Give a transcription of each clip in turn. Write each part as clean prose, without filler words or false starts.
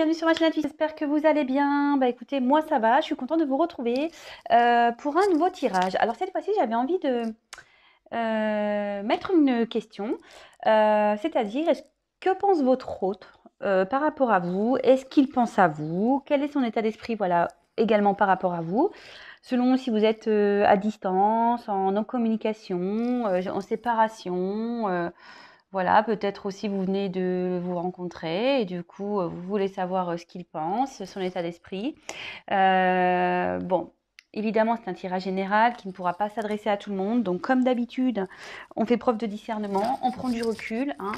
bienvenue sur ma chaîne. J'espère que vous allez bien. Bah écoutez, moi ça va, je suis contente de vous retrouver pour un nouveau tirage. Alors cette fois-ci, j'avais envie de mettre une question, c'est-à-dire que pense votre hôte par rapport à vous? Est-ce qu'il pense à vous? Quel est son état d'esprit, voilà, également par rapport à vous? Selon si vous êtes à distance, en non-communication, en séparation, voilà, peut-être aussi vous venez de vous rencontrer et du coup, vous voulez savoir ce qu'il pense, son état d'esprit. Bon, évidemment, c'est un tirage général qui ne pourra pas s'adresser à tout le monde. Donc, comme d'habitude, on fait preuve de discernement, on prend du recul, hein,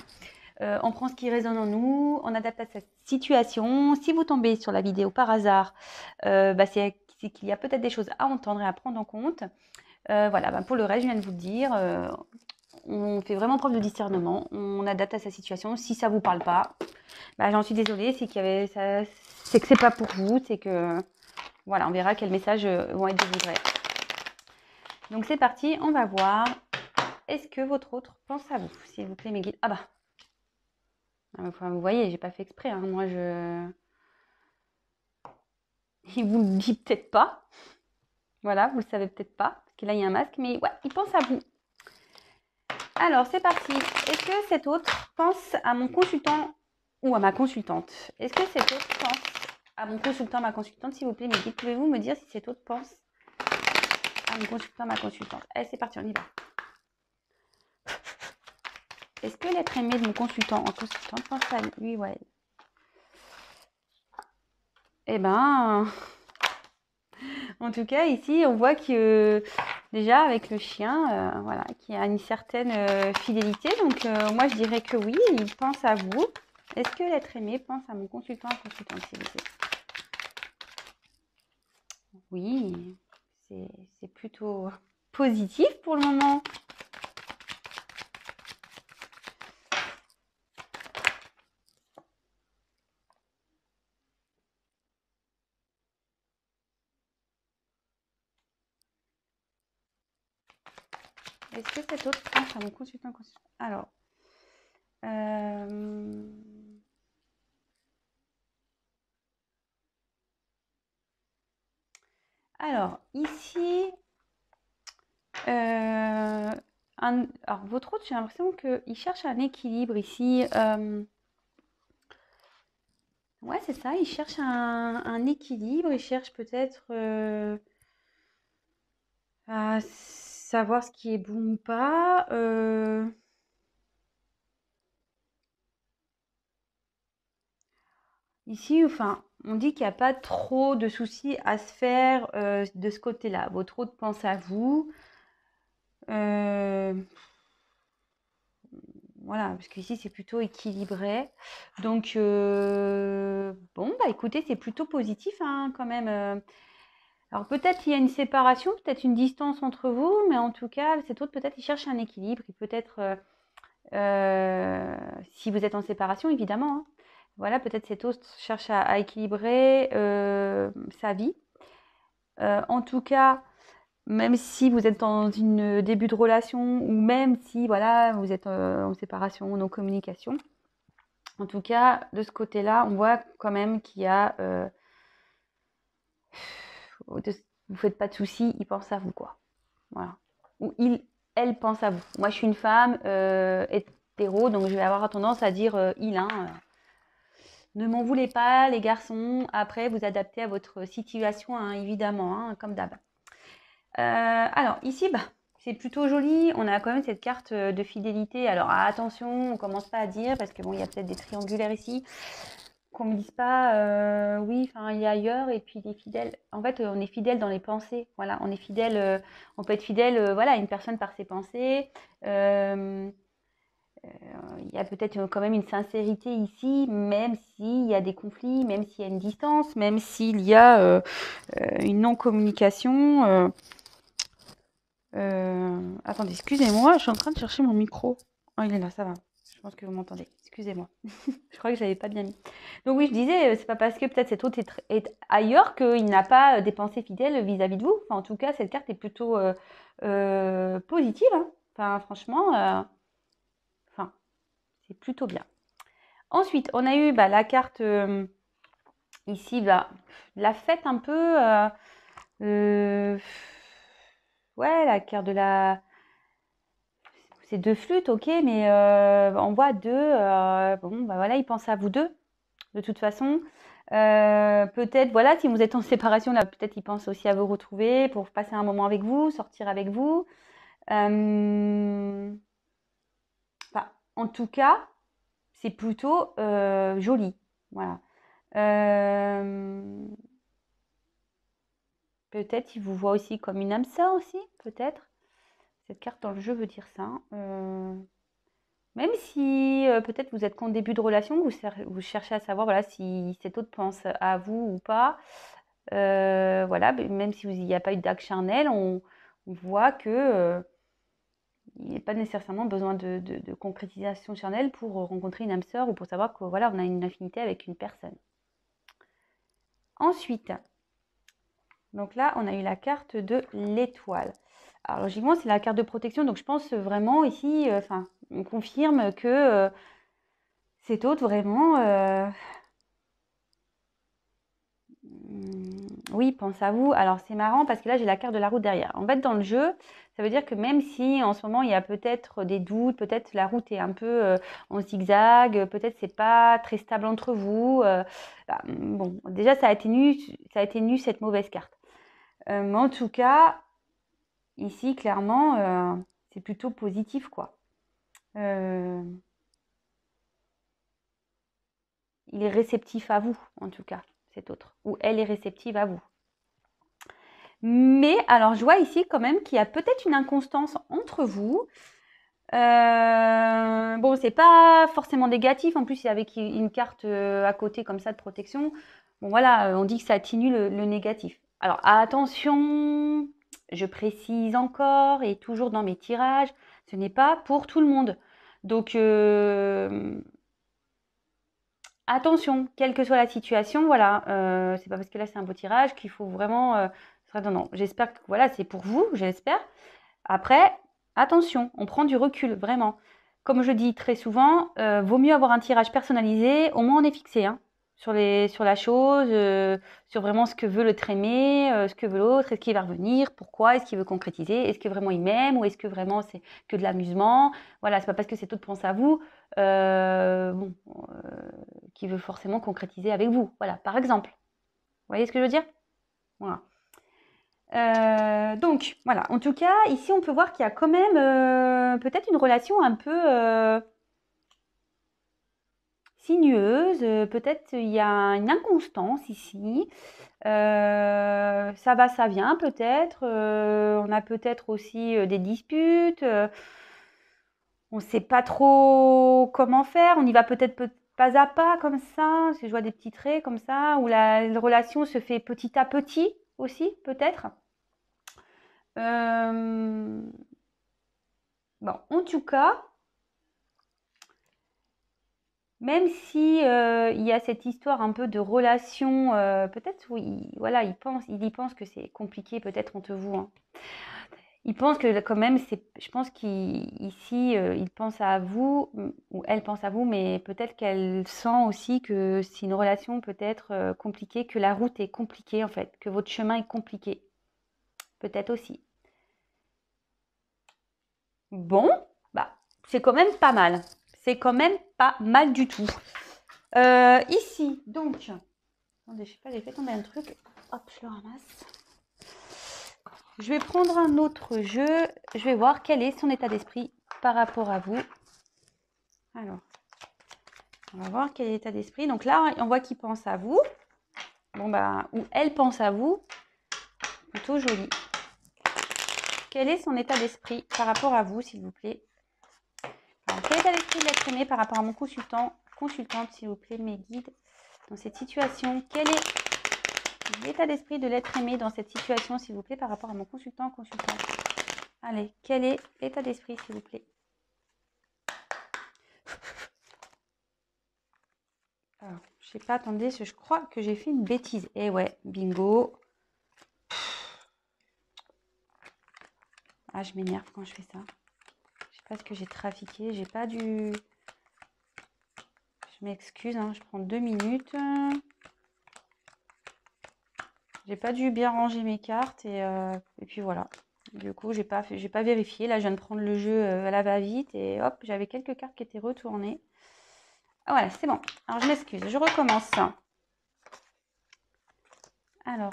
on prend ce qui résonne en nous, on adapte à sa situation. Si vous tombez sur la vidéo par hasard, c'est qu'il y a peut-être des choses à entendre et à prendre en compte. Voilà, pour le reste, je viens de vous le dire. On fait vraiment preuve de discernement, on adapte à sa situation. Si ça vous parle pas, j'en suis désolée, c'est c'est que c'est pas pour vous, c'est que voilà, on verra quels messages vont être délivrés. Donc c'est parti, on va voir. Est-ce que votre autre pense à vous, s'il vous plaît, mes guides? Vous voyez, j'ai pas fait exprès, hein. Moi il vous le dit peut-être pas. Voilà, vous le savez peut-être pas, parce que là il y a un masque, mais ouais, il pense à vous. Alors, c'est parti. Est-ce que cet autre pense à mon consultant ou à ma consultante? Est-ce que cet autre pense à mon consultant, ma consultante? S'il vous plaît, Mehdi, pouvez-vous me dire si cet autre pense à mon consultant, ma consultante? Allez, c'est parti, on y va. Est-ce que l'être aimé de mon consultant en consultante pense à lui ou à elle? Eh ben, en tout cas, ici, on voit que déjà avec le chien, voilà, qu'il y a une certaine fidélité. Donc, moi, je dirais que oui, il pense à vous. Est-ce que l'être aimé pense à mon consultant, à consultante, s'il vous plaît? Oui, c'est plutôt positif pour le moment. Est-ce que cet autre pense à mon consultant, consultant? Alors, ici, alors votre autre, j'ai l'impression qu'il cherche un équilibre ici. Ouais, c'est ça, il cherche un équilibre, il cherche peut-être à savoir ce qui est bon ou pas. Ici, enfin, on dit qu'il n'y a pas trop de soucis à se faire de ce côté-là. Votre hôte pense à vous. Euh, voilà, parce qu'ici, c'est plutôt équilibré. Donc, bon, écoutez, c'est plutôt positif hein, quand même. Alors, peut-être il y a une séparation, peut-être une distance entre vous, mais en tout cas, cet autre, peut-être, il cherche un équilibre. Il peut-être, si vous êtes en séparation, évidemment, hein. Voilà, peut-être cet autre cherche à équilibrer sa vie. En tout cas, même si vous êtes dans une début de relation ou même si voilà, vous êtes en séparation, non communication, en tout cas, de ce côté-là, on voit quand même qu'il y a... vous faites pas de soucis, il pense à vous, quoi. Voilà. Ou elle pense à vous. Moi, je suis une femme hétéro, donc je vais avoir tendance à dire il, hein. Ne m'en voulez pas, les garçons. Après, vous adaptez à votre situation, hein, évidemment, hein, comme d'hab. Alors, ici, c'est plutôt joli. On a quand même cette carte de fidélité. Alors, attention, on commence pas à dire, parce que bon, il y a peut-être des triangulaires ici, qu'on me dise pas, oui, enfin, il y a ailleurs, et puis les fidèles. En fait, on est fidèle dans les pensées. Voilà, on est fidèle, on peut être fidèle, voilà, à une personne par ses pensées. Il y a peut-être quand même une sincérité ici, même s'il y a des conflits, même s'il y a une distance, même s'il y a une non-communication. Attendez, excusez-moi, je suis en train de chercher mon micro. Oh, il est là, ça va. Je pense que vous m'entendez. Excusez-moi. Je crois que je l'avais pas bien mis. Donc oui, je disais, c'est pas parce que peut-être cet autre est ailleurs qu'il n'a pas des pensées fidèles vis-à-vis de vous. Enfin, en tout cas, cette carte est plutôt positive, hein. Enfin, franchement, enfin, c'est plutôt bien. Ensuite, on a eu la carte Ici, bah, la fête un peu. Euh, ouais, la carte de la. C'est deux flûtes, ok, mais on voit deux. Bon, bah voilà, il pense à vous deux, de toute façon. Peut-être, voilà, si vous êtes en séparation, là, peut-être il pense aussi à vous retrouver pour passer un moment avec vous, sortir avec vous. Enfin, en tout cas, c'est plutôt joli. Voilà. Euh, Peut-être il vous voit aussi comme une âme sœur aussi, peut-être. Cette carte dans le jeu veut dire ça. Même si peut-être vous êtes qu'en début de relation, vous cherchez à savoir voilà, si cet autre pense à vous ou pas. Voilà, même si il n'y a pas eu d'acte charnel, on voit que il n'y a pas nécessairement besoin de concrétisation charnelle pour rencontrer une âme sœur ou pour savoir que voilà, on a une affinité avec une personne. Ensuite, donc là, on a eu la carte de l'étoile. Alors logiquement, c'est la carte de protection, donc je pense vraiment ici, enfin, on confirme que cet autre vraiment, oui, pense à vous. Alors c'est marrant parce que là, j'ai la carte de la route derrière. En fait, dans le jeu, ça veut dire que même si en ce moment, il y a peut-être des doutes, peut-être la route est un peu en zigzag, peut-être c'est pas très stable entre vous. Bah, bon, déjà, ça a été nu cette mauvaise carte. Mais en tout cas, ici, clairement, c'est plutôt positif, quoi. Euh, il est réceptif à vous, en tout cas, cet autre. Ou elle est réceptive à vous. Mais alors, je vois ici quand même qu'il y a peut-être une inconstance entre vous. Bon, c'est pas forcément négatif. En plus, avec une carte à côté comme ça de protection. Bon, voilà, on dit que ça atténue le négatif. Alors, attention, je précise encore et toujours dans mes tirages, ce n'est pas pour tout le monde. Donc, attention, quelle que soit la situation, voilà, c'est pas parce que là c'est un beau tirage qu'il faut vraiment. Non, non, j'espère que voilà, c'est pour vous, j'espère. Après, attention, on prend du recul, vraiment. Comme je dis très souvent, vaut mieux avoir un tirage personnalisé, au moins on est fixé hein, sur la chose, sur vraiment ce que veut le aimé, ce que veut l'autre, est-ce qu'il va revenir, pourquoi, est-ce qu'il veut concrétiser, est-ce que vraiment il m'aime ou est-ce que vraiment c'est que de l'amusement. Voilà, c'est pas parce que cet autre pense à vous, bon, qui veut forcément concrétiser avec vous. Voilà, par exemple. Vous voyez ce que je veux dire? Voilà. Donc, voilà. En tout cas, ici, on peut voir qu'il y a quand même peut-être une relation un peu sinueuse. Peut-être il y a une inconstance ici. Ça va, ça vient peut-être. On a peut-être aussi des disputes. On ne sait pas trop comment faire. On y va peut-être pas à pas comme ça. Je vois des petits traits comme ça, où la relation se fait petit à petit aussi, peut-être. Euh, Bon, en tout cas, même si il y a cette histoire un peu de relation, peut-être oui, voilà, il y pense que c'est compliqué peut-être entre vous. Hein. Il pense que quand même, je pense qu'ici, il pense à vous ou elle pense à vous, mais peut-être qu'elle sent aussi que c'est une relation peut-être compliquée, que la route est compliquée en fait, que votre chemin est compliqué, peut-être aussi. Bon, bah, c'est quand même pas mal. C'est quand même pas mal du tout. Ici, donc, attendez, je sais pas, j'ai fait tomber un truc. Hop, je le ramasse. Je vais prendre un autre jeu. Je vais voir quel est son état d'esprit par rapport à vous. Alors, on va voir quel est l'état d'esprit. Donc là, on voit qu'il pense à vous. Bon, bah, ou elle pense à vous. Plutôt joli. Quel est son état d'esprit par rapport à vous, s'il vous plaît? Alors, quel état d'esprit de l'être aimé par rapport à mon consultante, s'il vous plaît, mes guides, dans cette situation? Quel est l'état d'esprit de l'être aimé dans cette situation, s'il vous plaît, par rapport à mon consultante? Allez, quel est l'état d'esprit, s'il vous plaît? Alors, je sais pas, attendez, je crois que j'ai fait une bêtise. Eh ouais, bingo. Ah, je m'énerve quand je fais ça. Je sais pas ce que j'ai trafiqué. J'ai pas dû... Je m'excuse, hein, je prends 2 minutes. J'ai pas dû bien ranger mes cartes et puis voilà. Du coup, j'ai pas vérifié. Là, je viens de prendre le jeu à la va-vite et hop, j'avais quelques cartes qui étaient retournées. Ah voilà, c'est bon. Alors, je m'excuse, je recommence. Alors,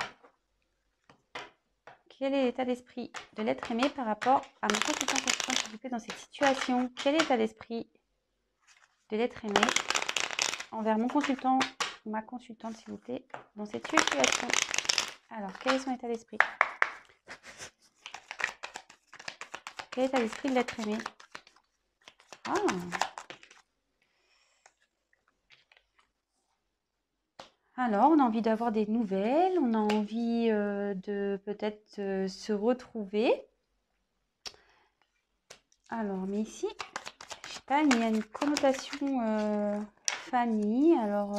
quel est l'état d'esprit de l'être aimé par rapport à mon consultant s'il vous plaît, dans cette situation? Quel est l'état d'esprit de l'être aimé envers mon consultant, ma consultante, s'il vous plaît, dans cette situation? Alors, quel est son état d'esprit? Quel est l'état d'esprit de l'être aimé? Ah. Alors, on a envie d'avoir des nouvelles, on a envie de peut-être se retrouver. Alors, mais ici, je sais pas, il y a une connotation famille. Alors,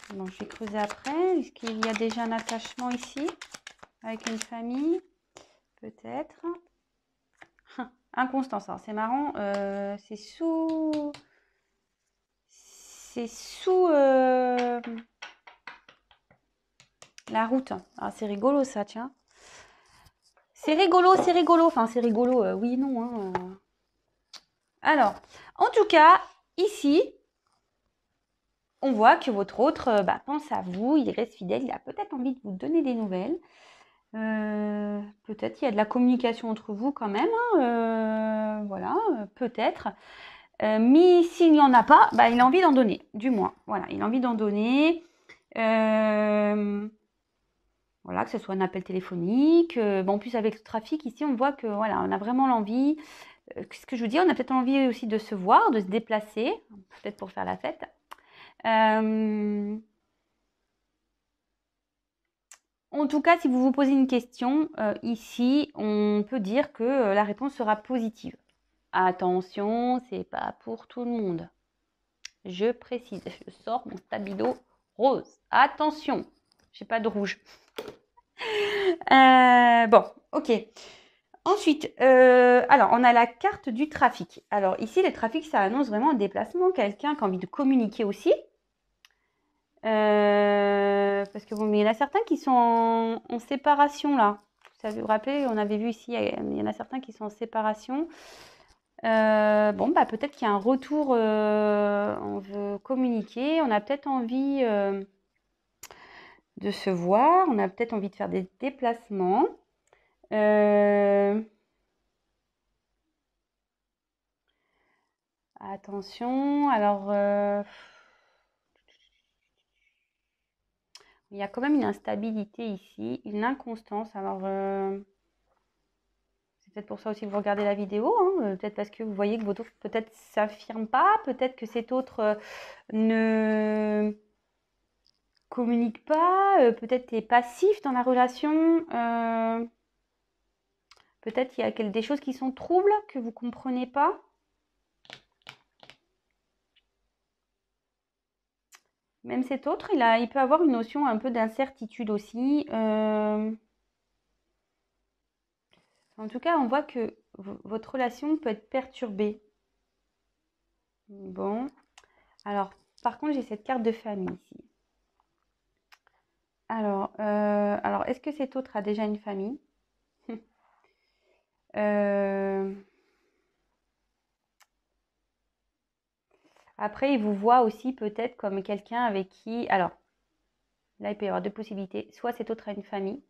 bon, je vais creuser après. Est-ce qu'il y a déjà un attachement ici avec une famille? Peut-être. Inconstance, alors c'est marrant, c'est sous la route. Ah, c'est rigolo ça, tiens. C'est rigolo, c'est rigolo. Enfin, c'est rigolo, oui, non. Hein. Alors, en tout cas, ici, on voit que votre autre pense à vous, il reste fidèle, il a peut-être envie de vous donner des nouvelles. Peut-être qu'il y a de la communication entre vous quand même. Hein, voilà, peut-être. Mais s'il n'y en a pas, il a envie d'en donner, du moins. Voilà, il a envie d'en donner. Voilà, que ce soit un appel téléphonique. En plus, avec le trafic, ici, on voit que voilà, on a vraiment l'envie. Ce que je vous dis, on a peut-être envie aussi de se voir, de se déplacer, peut-être pour faire la fête. En tout cas, si vous vous posez une question, ici, on peut dire que la réponse sera positive. Attention, c'est pas pour tout le monde. Je précise, je sors mon stabilo rose. Attention, j'ai pas de rouge. Bon, ok. Ensuite, alors on a la carte du trafic. Alors ici, le trafic, ça annonce vraiment un déplacement, quelqu'un qui a envie de communiquer aussi. Parce que bon, mais il y en a certains qui sont en séparation là. Vous vous rappelez, on avait vu ici, il y en a certains qui sont en séparation. Peut-être qu'il y a un retour, on veut communiquer, on a peut-être envie de se voir, on a peut-être envie de faire des déplacements. Attention, alors il y a quand même une instabilité ici, une inconstance. Alors c'est peut-être pour ça aussi que vous regardez la vidéo, hein, peut-être parce que vous voyez que votre autre peut-être s'affirme pas, peut-être que cet autre ne communique pas, peut-être est passif dans la relation. Peut-être qu'il y a des choses qui sont troubles, que vous ne comprenez pas. Même cet autre, il peut avoir une notion un peu d'incertitude aussi. En tout cas, on voit que votre relation peut être perturbée. Bon. Alors, par contre, j'ai cette carte de famille ici. Alors est-ce que cet autre a déjà une famille? Après, il vous voit aussi peut-être comme quelqu'un avec qui... Alors, là, il peut y avoir deux possibilités. Soit cet autre a une famille,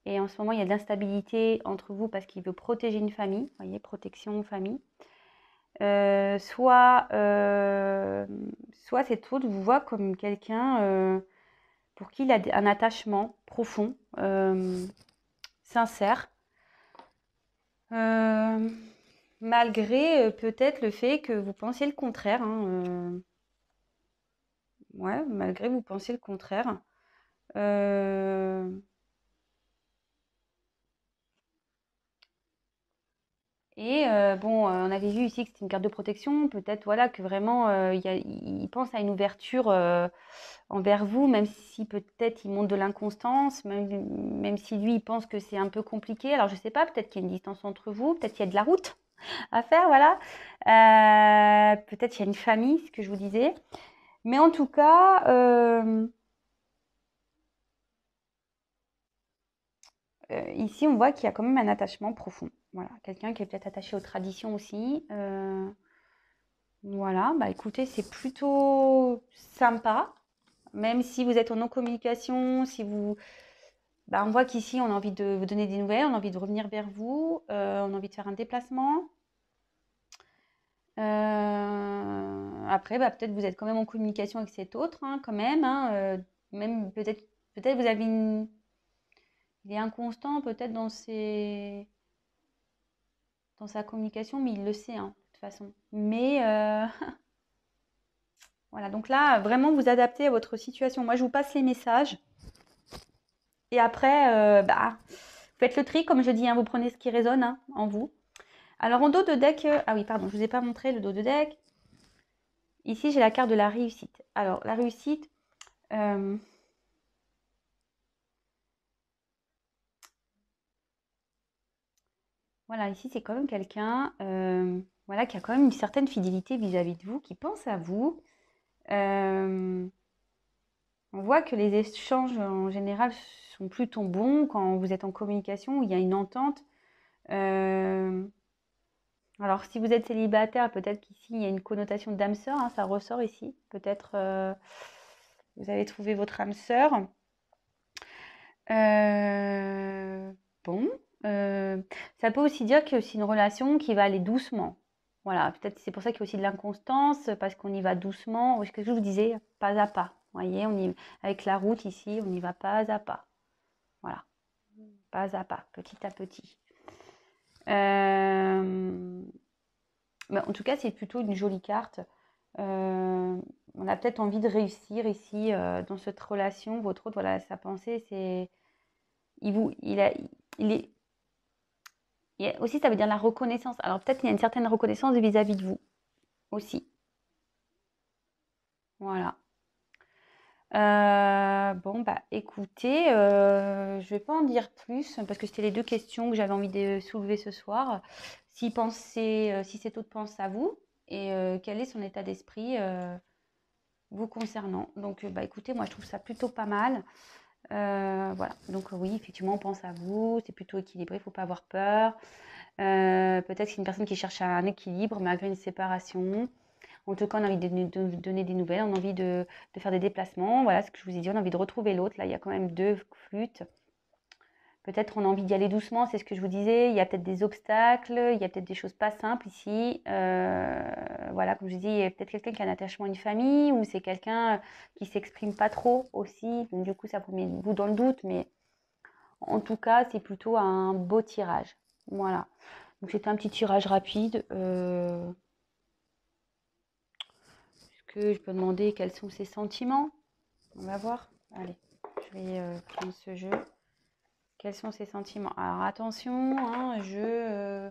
et en ce moment, il y a de l'instabilité entre vous parce qu'il veut protéger une famille. Vous voyez, protection, famille. Soit cet autre vous voit comme quelqu'un pour qui il a un attachement profond, sincère. Malgré peut-être le fait que vous pensiez le contraire. Hein, ouais, malgré vous pensiez le contraire. Et on avait vu ici que c'était une carte de protection. Peut-être voilà, que vraiment, il pense à une ouverture envers vous, même si peut-être il montre de l'inconstance, même si lui, il pense que c'est un peu compliqué. Alors, je ne sais pas, peut-être qu'il y a une distance entre vous, peut-être qu'il y a de la route à faire, voilà. Peut-être qu'il y a une famille, ce que je vous disais. Mais en tout cas, ici, on voit qu'il y a quand même un attachement profond. Voilà, quelqu'un qui est peut-être attaché aux traditions aussi. Voilà, bah écoutez, c'est plutôt sympa. Même si vous êtes en non-communication, si vous... Bah, on voit qu'ici, on a envie de vous donner des nouvelles, on a envie de revenir vers vous, on a envie de faire un déplacement. Après, bah, peut-être vous êtes quand même en communication avec cet autre, hein, quand même. Hein, même peut-être vous avez une... Il est inconstant peut-être dans sa communication, mais il le sait, hein, de toute façon. Mais voilà, donc là, vraiment vous adaptez à votre situation. Moi, je vous passe les messages. Et après, bah, faites le tri, comme je dis, hein, vous prenez ce qui résonne hein, en vous. Alors, en dos de deck, ah oui, pardon, je ne vous ai pas montré le dos de deck. Ici, j'ai la carte de la réussite. Alors, la réussite, voilà, ici, c'est quand même quelqu'un voilà, qui a quand même une certaine fidélité vis-à-vis de vous, qui pense à vous. On voit que les échanges, en général, sont plutôt bons quand vous êtes en communication, où il y a une entente. Alors, si vous êtes célibataire, peut-être qu'ici, il y a une connotation d'âme sœur, hein, ça ressort ici. Peut-être vous avez trouvé votre âme sœur. Bon, ça peut aussi dire que c'est une relation qui va aller doucement. Voilà, peut-être c'est pour ça qu'il y a aussi de l'inconstance, parce qu'on y va doucement. Ce que je vous disais, pas à pas. Vous voyez, avec la route ici, on y va pas à pas. Voilà, pas à pas, petit à petit. Mais en tout cas, c'est plutôt une jolie carte. On a peut-être envie de réussir ici dans cette relation. Votre autre, voilà, sa pensée, c'est il est aussi, ça veut dire la reconnaissance. Alors peut-être qu'il y a une certaine reconnaissance vis-à-vis de vous aussi. Voilà. Bon, bah écoutez, je vais pas en dire plus parce que c'était les deux questions que j'avais envie de soulever ce soir. Si cet autre pense à vous et quel est son état d'esprit vous concernant. Donc, bah écoutez, moi je trouve ça plutôt pas mal. Voilà, donc oui, effectivement, on pense à vous, c'est plutôt équilibré, il ne faut pas avoir peur. Peut-être que c'est une personne qui cherche un équilibre malgré une séparation. En tout cas, on a envie de donner des nouvelles, on a envie de faire des déplacements. Voilà ce que je vous ai dit, on a envie de retrouver l'autre. Là, il y a quand même deux flûtes. Peut-être on a envie d'y aller doucement, c'est ce que je vous disais. Il y a peut-être des obstacles, il y a peut-être des choses pas simples ici. Voilà, comme je dis, il y a peut-être quelqu'un qui a un attachement à une famille ou c'est quelqu'un qui s'exprime pas trop aussi. Donc, du coup, ça vous met vous dans le doute, mais en tout cas, c'est plutôt un beau tirage. Voilà. Donc, c'était un petit tirage rapide. Est-ce que je peux demander quels sont ses sentiments? On va voir. Allez, je vais prendre ce jeu. Quels sont ses sentiments? Alors attention, hein, je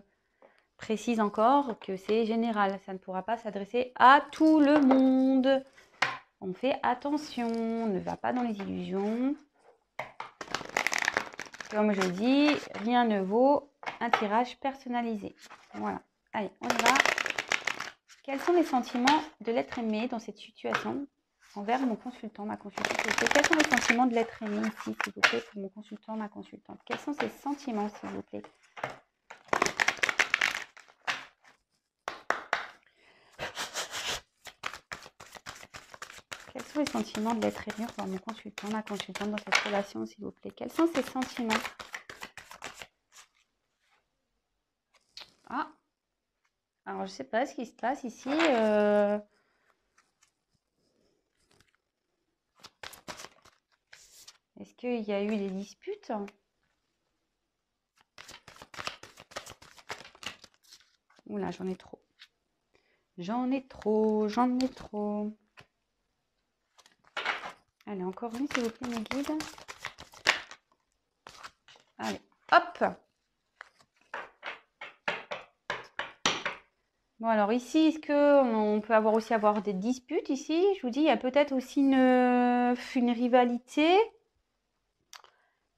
précise encore que c'est général. Ça ne pourra pas s'adresser à tout le monde. On fait attention, on ne va pas dans les illusions. Comme je dis, rien ne vaut un tirage personnalisé. Voilà. Allez, on y va. Quels sont les sentiments de l'être aimé dans cette situation envers mon consultant, ma consultante? Quels sont les sentiments de l'être aimé ici, s'il vous plaît, pour mon consultant, ma consultante? Quels sont ces sentiments, s'il vous plaît? Quels sont les sentiments de l'être aimé pour mon consultant, ma consultante dans cette relation, s'il vous plaît? Quels sont ces sentiments? Ah, alors je ne sais pas ce qui se passe ici. Est-ce qu'il y a eu des disputes? Oula, j'en ai trop. J'en ai trop, j'en ai trop. Allez, encore une, s'il vous plaît, mes guides. Allez, hop! Bon, alors ici, est-ce qu'on peut avoir des disputes ici? Je vous dis, il y a peut-être aussi une rivalité.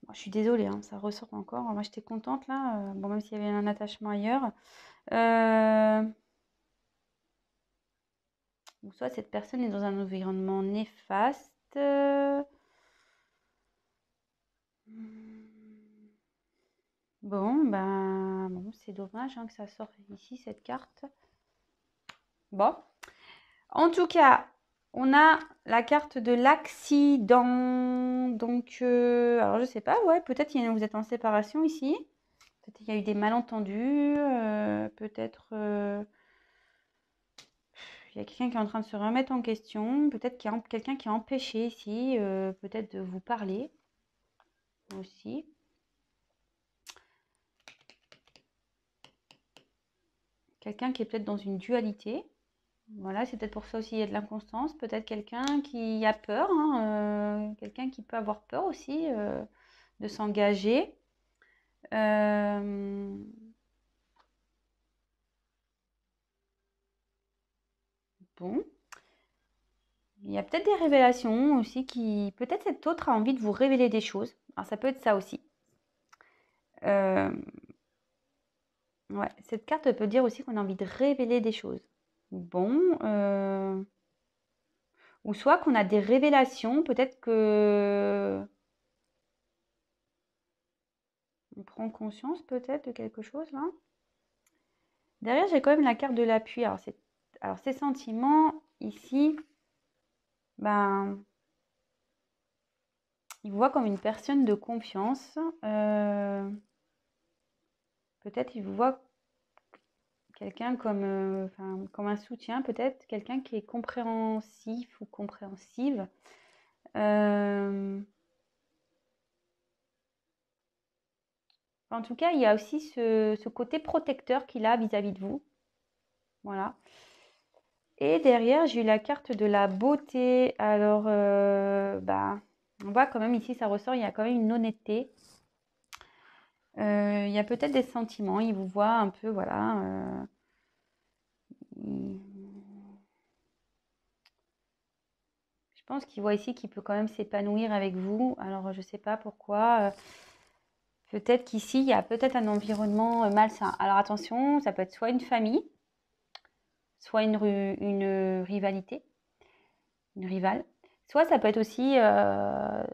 Bon, je suis désolée, hein, ça ressort encore. Moi, j'étais contente là. Bon, même s'il y avait un attachement ailleurs. Soit cette personne est dans un environnement néfaste. Bon, c'est dommage hein, que ça sorte ici, cette carte. Bon. En tout cas, on a la carte de l'accident. Donc, alors je sais pas, ouais, peut-être vous êtes en séparation ici. Peut-être il y a eu des malentendus. Peut-être il y a quelqu'un qui est en train de se remettre en question. Peut-être qu'il y a quelqu'un qui a empêché ici, peut-être de vous parler aussi. Quelqu'un qui est peut-être dans une dualité. Voilà, c'est peut-être pour ça aussi il y a de l'inconstance. Peut-être quelqu'un qui a peur, hein, quelqu'un qui peut avoir peur aussi de s'engager. Bon, il y a peut-être des révélations aussi qui... Peut-être cet autre a envie de vous révéler des choses. Alors ça peut être ça aussi. Euh, ouais, cette carte peut dire aussi qu'on a envie de révéler des choses. Bon, ou soit qu'on a des révélations, peut-être que on prend conscience peut-être de quelque chose là. Derrière, j'ai quand même la carte de l'appui. Alors ces sentiments ici, ben, il vous voit comme une personne de confiance. Peut-être il vous voit quelqu'un comme, comme un soutien, peut-être quelqu'un qui est compréhensif ou compréhensive. En tout cas, il y a aussi ce côté protecteur qu'il a vis-à-vis de vous. Voilà. Et derrière, j'ai eu la carte de la beauté. Alors, on voit quand même ici, ça ressort, il y a quand même une honnêteté. Il y a peut-être des sentiments. Il vous voit un peu, voilà. Je pense qu'il voit ici qu'il peut quand même s'épanouir avec vous. Alors, je ne sais pas pourquoi. Peut-être qu'ici, il y a peut-être un environnement malsain. Alors, attention, ça peut être soit une famille, soit une rivalité, une rivale. Soit ça peut être aussi un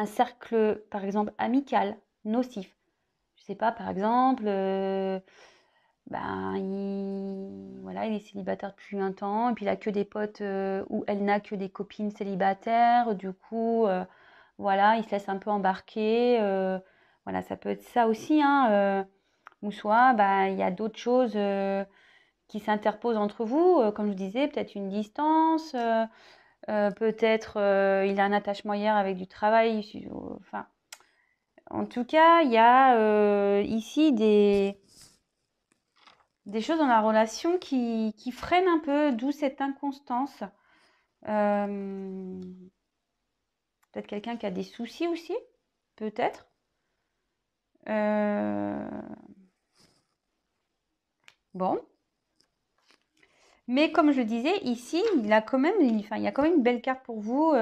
cercle, par exemple, amical, nocif. Je sais pas, par exemple, voilà, il est célibataire depuis un temps, et puis il a que des potes, ou elle n'a que des copines célibataires, du coup, voilà, il se laisse un peu embarquer, voilà, ça peut être ça aussi, hein, ou soit, il y a d'autres choses qui s'interposent entre vous, comme je disais, peut-être une distance, peut-être il a un attachement hier avec du travail, enfin, en tout cas, il y a ici des choses dans la relation qui freinent un peu, d'où cette inconstance. Peut-être quelqu'un qui a des soucis aussi, peut-être. Bon. Mais comme je le disais, ici, il y a quand même une belle carte pour vous.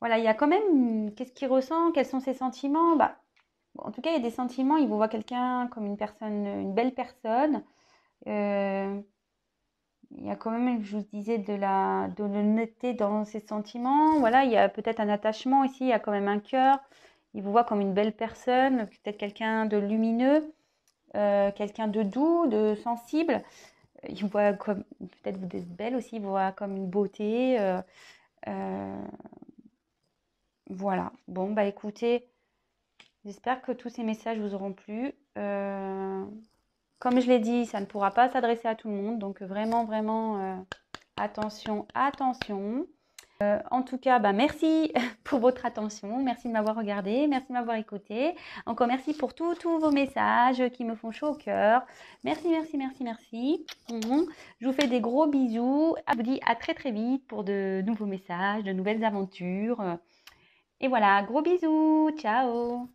Voilà, il y a quand même, qu'est-ce qu'il ressent, quels sont ses sentiments. En tout cas, il y a des sentiments, il vous voit quelqu'un comme une personne, une belle personne. Il y a quand même, je vous disais, de l'honnêteté dans ses sentiments. Voilà, il y a peut-être un attachement ici, il y a quand même un cœur. Il vous voit comme une belle personne, peut-être quelqu'un de lumineux, quelqu'un de doux, de sensible. Il vous voit comme, peut-être vous êtes belle aussi, il vous voit comme une beauté. Voilà. Bon, écoutez, j'espère que tous ces messages vous auront plu. Comme je l'ai dit, ça ne pourra pas s'adresser à tout le monde, donc vraiment, vraiment, attention, attention. En tout cas, merci pour votre attention, merci de m'avoir regardé, merci de m'avoir écouté. Encore merci pour tous vos messages qui me font chaud au cœur. Merci, merci, merci, merci. Je vous fais des gros bisous. Je vous dis à très très vite pour de nouveaux messages, de nouvelles aventures. Et voilà, gros bisous, ciao.